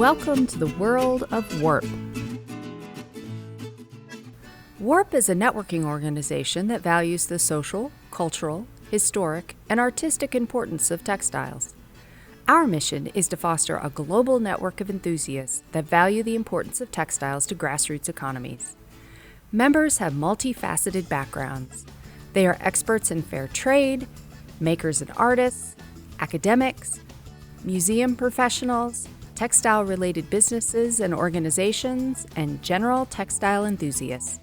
Welcome to the world of Warp. Warp is a networking organization that values the social, cultural, historic, and artistic importance of textiles. Our mission is to foster a global network of enthusiasts that value the importance of textiles to grassroots economies. Members have multifaceted backgrounds. They are experts in fair trade, makers and artists, academics, museum professionals, textile-related businesses and organizations, and general textile enthusiasts.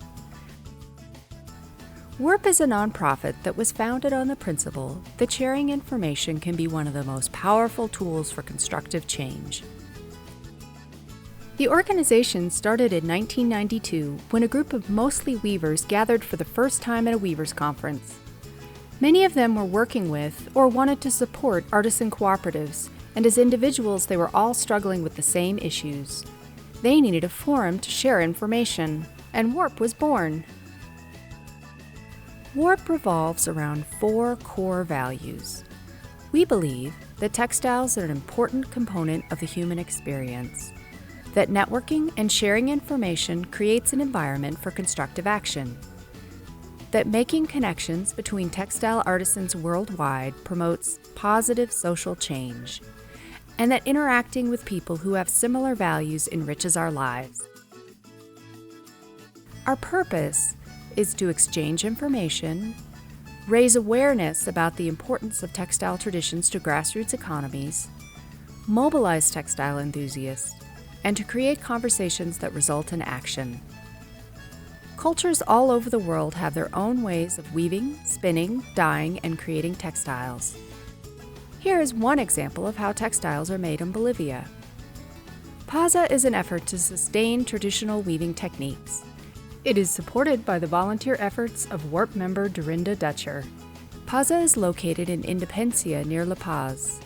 Warp is a nonprofit that was founded on the principle that sharing information can be one of the most powerful tools for constructive change. The organization started in 1992 when a group of mostly weavers gathered for the first time at a weavers conference. Many of them were working with or wanted to support artisan cooperatives, and as individuals they were all struggling with the same issues. They needed a forum to share information, and Warp was born. Warp revolves around 4 core values. We believe that textiles are an important component of the human experience, that networking and sharing information creates an environment for constructive action, that making connections between textile artisans worldwide promotes positive social change, and that interacting with people who have similar values enriches our lives. Our purpose is to exchange information, raise awareness about the importance of textile traditions to grassroots economies, mobilize textile enthusiasts, and to create conversations that result in action. Cultures all over the world have their own ways of weaving, spinning, dyeing, and creating textiles. Here is one example of how textiles are made in Bolivia. Paza is an effort to sustain traditional weaving techniques. It is supported by the volunteer efforts of Warp member Dorinda Dutcher. Paza is located in Independencia near La Paz.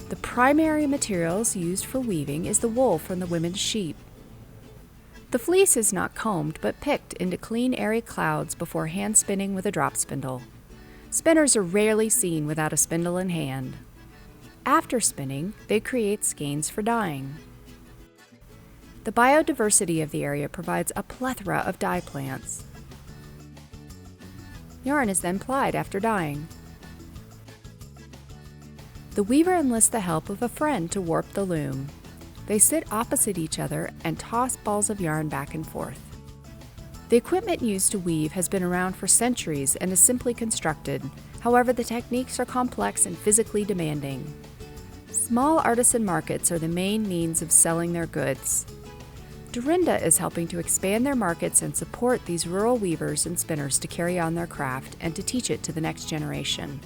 The primary materials used for weaving is the wool from the women's sheep. The fleece is not combed but picked into clean, airy clouds before hand spinning with a drop spindle. Spinners are rarely seen without a spindle in hand. After spinning, they create skeins for dyeing. The biodiversity of the area provides a plethora of dye plants. Yarn is then plied after dyeing. The weaver enlists the help of a friend to warp the loom. They sit opposite each other and toss balls of yarn back and forth. The equipment used to weave has been around for centuries and is simply constructed. However, the techniques are complex and physically demanding. Small artisan markets are the main means of selling their goods. Dorinda is helping to expand their markets and support these rural weavers and spinners to carry on their craft and to teach it to the next generation.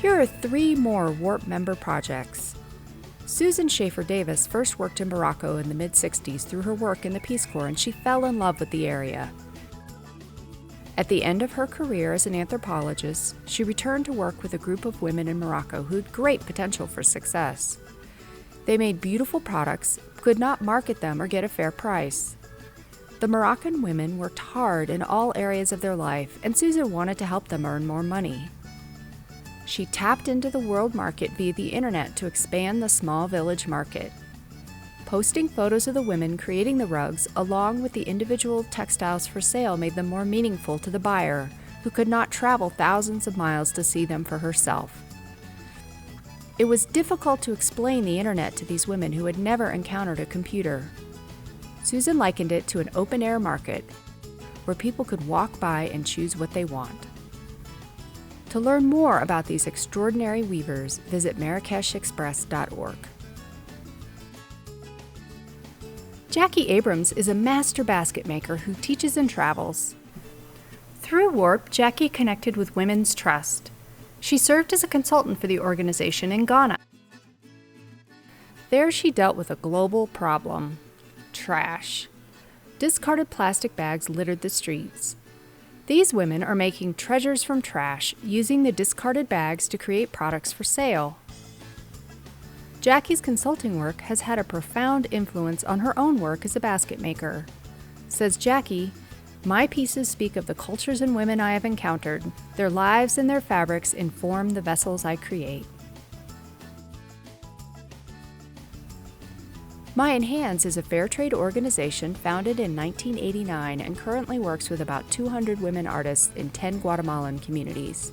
Here are 3 more Warp member projects. Susan Schaefer Davis first worked in Morocco in the mid-60s through her work in the Peace Corps, and she fell in love with the area. At the end of her career as an anthropologist, she returned to work with a group of women in Morocco who had great potential for success. They made beautiful products, could not market them or get a fair price. The Moroccan women worked hard in all areas of their life, and Susan wanted to help them earn more money. She tapped into the world market via the internet to expand the small village market. Posting photos of the women creating the rugs along with the individual textiles for sale made them more meaningful to the buyer, who could not travel thousands of miles to see them for herself. It was difficult to explain the internet to these women who had never encountered a computer. Susan likened it to an open-air market where people could walk by and choose what they want. To learn more about these extraordinary weavers, visit marrakeshexpress.org. Jackie Abrams is a master basket maker who teaches and travels. Through Warp, Jackie connected with Women's Trust. She served as a consultant for the organization in Ghana. There she dealt with a global problem: trash. Discarded plastic bags littered the streets. These women are making treasures from trash, using the discarded bags to create products for sale. Jackie's consulting work has had a profound influence on her own work as a basket maker. Says Jackie, My pieces speak of the cultures and women I have encountered. Their lives and their fabrics inform the vessels I create. My in Hands is a fair trade organization founded in 1989 and currently works with about 200 women artists in 10 Guatemalan communities.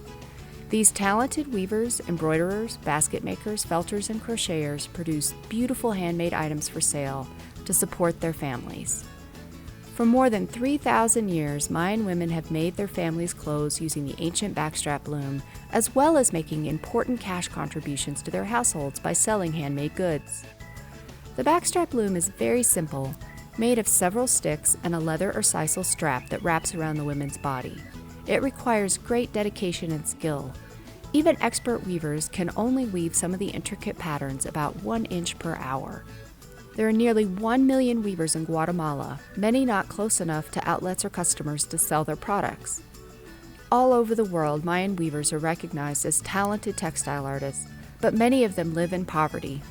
These talented weavers, embroiderers, basket makers, felters, and crocheters produce beautiful handmade items for sale to support their families. For more than 3,000 years, Mayan women have made their families' clothes using the ancient backstrap loom, as well as making important cash contributions to their households by selling handmade goods. The backstrap loom is very simple, made of several sticks and a leather or sisal strap that wraps around the women's body. It requires great dedication and skill. Even expert weavers can only weave some of the intricate patterns about 1 inch per hour. There are nearly 1 million weavers in Guatemala, many not close enough to outlets or customers to sell their products. All over the world, Mayan weavers are recognized as talented textile artists, but many of them live in poverty.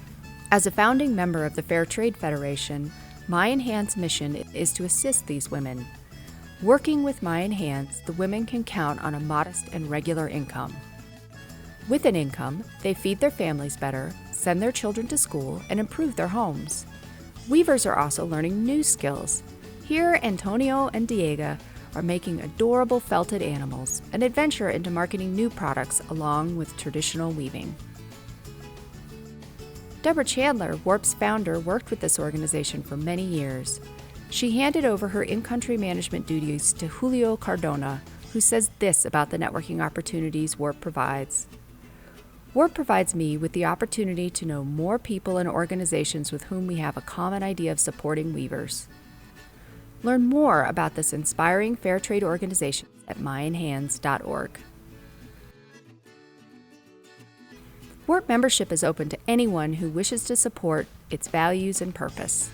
As a founding member of the Fair Trade Federation, My in Hands' mission is to assist these women. Working with My in Hands, the women can count on a modest and regular income. With an income, they feed their families better, send their children to school, and improve their homes. Weavers are also learning new skills. Here, Antonio and Diego are making adorable felted animals, an adventure into marketing new products along with traditional weaving. Deborah Chandler, Warp's founder, worked with this organization for many years. She handed over her in-country management duties to Julio Cardona, who says this about the networking opportunities Warp provides. Warp provides me with the opportunity to know more people and organizations with whom we have a common idea of supporting weavers. Learn more about this inspiring fair trade organization at myinhands.org. Warp membership is open to anyone who wishes to support its values and purpose.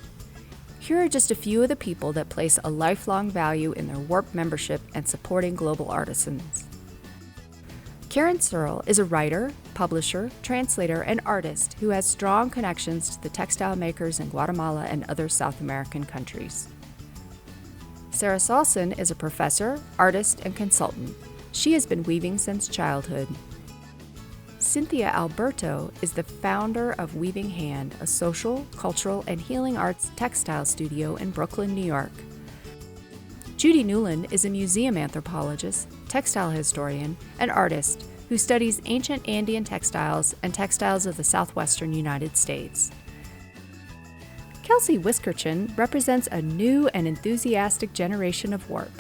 Here are just a few of the people that place a lifelong value in their Warp membership and supporting global artisans. Karen Searle is a writer, publisher, translator, and artist who has strong connections to the textile makers in Guatemala and other South American countries. Sarah Salson is a professor, artist, and consultant. She has been weaving since childhood. Cynthia Alberto is the founder of Weaving Hand, a social, cultural, and healing arts textile studio in Brooklyn, New York. Judy Newland is a museum anthropologist, textile historian, and artist who studies ancient Andean textiles and textiles of the southwestern United States. Kelsey Whiskerchin represents a new and enthusiastic generation of Warp.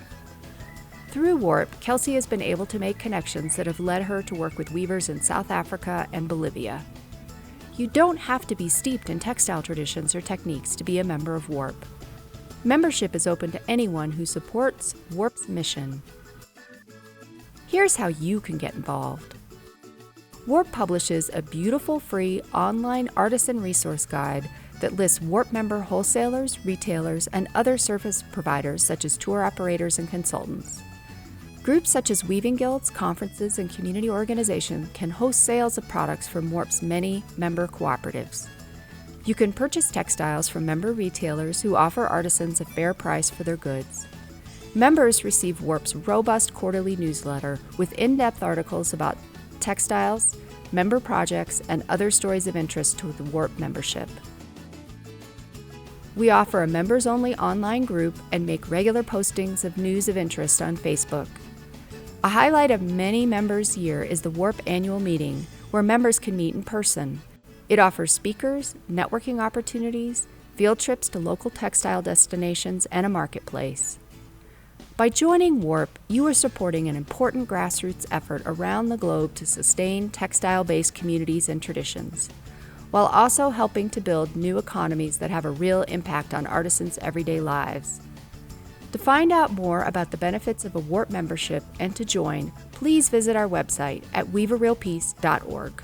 Through Warp, Kelsey has been able to make connections that have led her to work with weavers in South Africa and Bolivia. You don't have to be steeped in textile traditions or techniques to be a member of Warp. Membership is open to anyone who supports Warp's mission. Here's how you can get involved. Warp publishes a beautiful free online artisan resource guide that lists Warp member wholesalers, retailers, and other service providers such as tour operators and consultants. Groups such as weaving guilds, conferences, and community organizations can host sales of products from Warp's many member cooperatives. You can purchase textiles from member retailers who offer artisans a fair price for their goods. Members receive Warp's robust quarterly newsletter with in-depth articles about textiles, member projects, and other stories of interest to the Warp membership. We offer a members-only online group and make regular postings of news of interest on Facebook. A highlight of many members' year is the Warp annual meeting, where members can meet in person. It offers speakers, networking opportunities, field trips to local textile destinations, and a marketplace. By joining Warp, you are supporting an important grassroots effort around the globe to sustain textile-based communities and traditions, while also helping to build new economies that have a real impact on artisans' everyday lives. To find out more about the benefits of a Warp membership and to join, please visit our website at weavearealpeace.org.